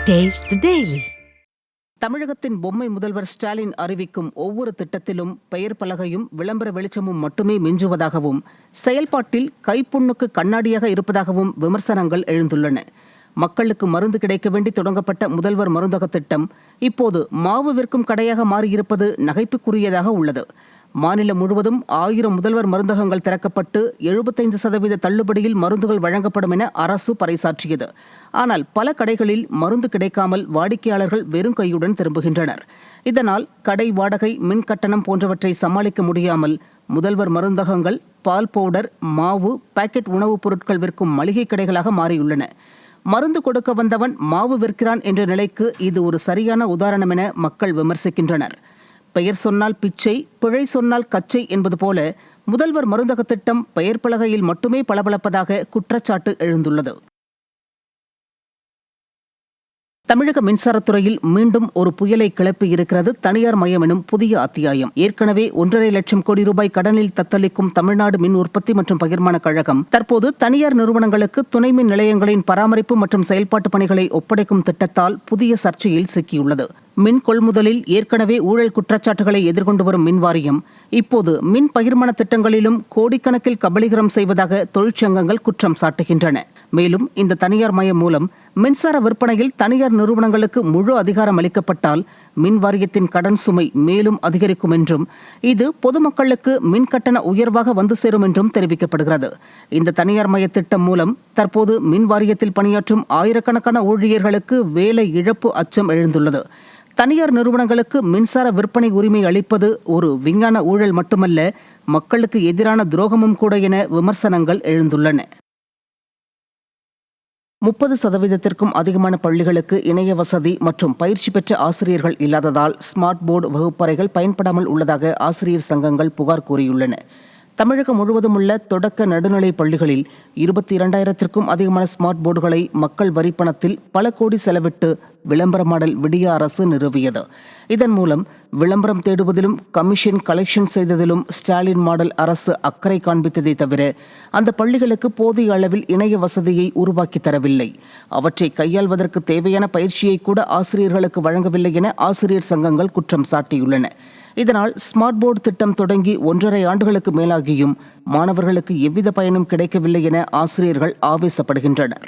Taste the Daily. தமிழகத்தின் பொம்மை முதல்வர் ஸ்டாலின் அறிவிக்கும் ஒவ்வொரு திட்டத்திலும் பெயர் பலகையும் விளம்பர வெளிச்சமும் மட்டுமே மிஞ்சுவதாகவும் செயல்பாட்டில் கைப்புண்ணுக்கு கண்ணாடியாக இருப்பதாகவும் விமர்சனங்கள் எழுந்துள்ளன. மக்களுக்கு மருந்து கிடைக்க வேண்டி தொடங்கப்பட்ட முதல்வர் மருந்தக திட்டம் இப்போது மாவு விற்கும் கடையாக மாறியிருப்பது நகைப்புக்குரியதாக உள்ளது. மாநிலம் முழுவதும் 1000 முதல்வர் மருந்தகங்கள் திறக்கப்பட்டு 75% தள்ளுபடியில் மருந்துகள் வழங்கப்படும் என அரசு பறைசாற்றியது. ஆனால் பல கடைகளில் மருந்து கிடைக்காமல் வாடிக்கையாளர்கள் வெறும் கையுடன் திரும்புகின்றனர். இதனால் கடை வாடகை, மின் கட்டணம் போன்றவற்றை சமாளிக்க முடியாமல் முதல்வர் மருந்தகங்கள் பால் பவுடர், மாவு, பாக்கெட் உணவுப் பொருட்கள் விற்கும் மளிகை கடைகளாக மாறியுள்ளன. மருந்து கொடுக்க வந்தவன் மாவு விற்கிறான் என்ற நிலைக்கு இது ஒரு சரியான உதாரணம் என மக்கள் விமர்சிக்கின்றனர். பெயர் சொன்னால் பிச்சை, பிழை சொன்னால் கச்சை என்பது போல முதல்வர் மருந்தக திட்டம் பெயர் பலகையில் மட்டுமே பளபளப்பதாக குற்றச்சாட்டு எழுந்துள்ளது. தமிழக மின்சாரத்துறையில் மீண்டும் ஒரு புயலை கிளப்பி இருக்கிறது தனியார் மயம் எனும் புதிய அத்தியாயம். ஏற்கனவே 1.5 லட்சம் கோடி ரூபாய் கடனில் தத்தளிக்கும் தமிழ்நாடு மின் உற்பத்தி மற்றும் பகிர்மான கழகம் தற்போது தனியார் நிறுவனங்களுக்கு துணை மின் நிலையங்களின் பராமரிப்பு மற்றும் செயல்பாட்டு பணிகளை ஒப்படைக்கும் திட்டத்தால் புதிய சர்ச்சையில் சிக்கியுள்ளது. மின் கொள்முதலில் ஏற்கனவே ஊழல் குற்றச்சாட்டுகளை எதிர்கொண்டு வரும் மின் வாரியம் இப்போது மின் பகிர்மான திட்டங்களிலும் கோடிக்கணக்கில் கபளீகரம் செய்வதாக தொழிற்சங்கங்கள் குற்றம் சாட்டுகின்றன. மேலும் இந்த தனியார் மயம் மூலம் மின்சார விற்பனையில் தனியார் நிறுவனங்களுக்கு முழு அதிகாரம் அளிக்கப்பட்டால் மின் வாரியத்தின் கடன் சுமை மேலும் அதிகரிக்கும் என்றும் இது பொதுமக்களுக்கு மின் கட்டண உயர்வாக வந்து சேரும் என்றும் தெரிவிக்கப்படுகிறது. இந்த தனியார் மய திட்டம் மூலம் தற்போது மின் வாரியத்தில் பணியாற்றும் ஆயிரக்கணக்கான ஊழியர்களுக்கு வேலை இழப்பு அச்சம் எழுந்துள்ளது. தனியார் நிறுவனங்களுக்கு மின்சார விற்பனை உரிமை அளிப்பது ஒரு விஞ்ஞான ஊழல் மட்டுமல்ல, மக்களுக்கு எதிரான துரோகமும் கூட என விமர்சனங்கள் எழுந்துள்ளன. 30% அதிகமான பள்ளிகளுக்கு இணைய வசதி மற்றும் பயிற்சி பெற்ற ஆசிரியர்கள் இல்லாததால் ஸ்மார்ட் போர்டு வகுப்பறைகள் பயன்படாமல் உள்ளதாக ஆசிரியர் சங்கங்கள் புகார் கூறியுள்ளன. தமிழகம் முழுவதும் உள்ள தொடக்க நடுநிலை பள்ளிகளில் 22,000க்கும் அதிகமான ஸ்மார்ட் போர்டுகளை மக்கள் வரிப்பணத்தில் பல கோடி செலவிட்டு விளம்பர மாடல் விடிய அரசு நிறுவியது. இதன் மூலம் விளம்பரம் தேடுவதிலும் கமிஷன் கலெக்ஷன் செய்ததிலும் ஸ்டாலின் மாடல் அரசு அக்கறை காண்பித்ததை தவிர அந்த பள்ளிகளுக்கு போதிய அளவில் இணைய வசதியை உருவாக்கி தரவில்லை. அவற்றை கையாள்வதற்கு தேவையான பயிற்சியை கூட ஆசிரியர்களுக்கு வழங்கவில்லை என ஆசிரியர் சங்கங்கள் குற்றம் சாட்டியுள்ளன. இதனால் ஸ்மார்ட் போர்டு திட்டம் தொடங்கி 1.5 ஆண்டுகளுக்கு மேலாகியும் மாணவர்களுக்கு எவ்வித பயனும் கிடைக்கவில்லை என ஆசிரியர்கள் ஆவேசப்படுகின்றனர்.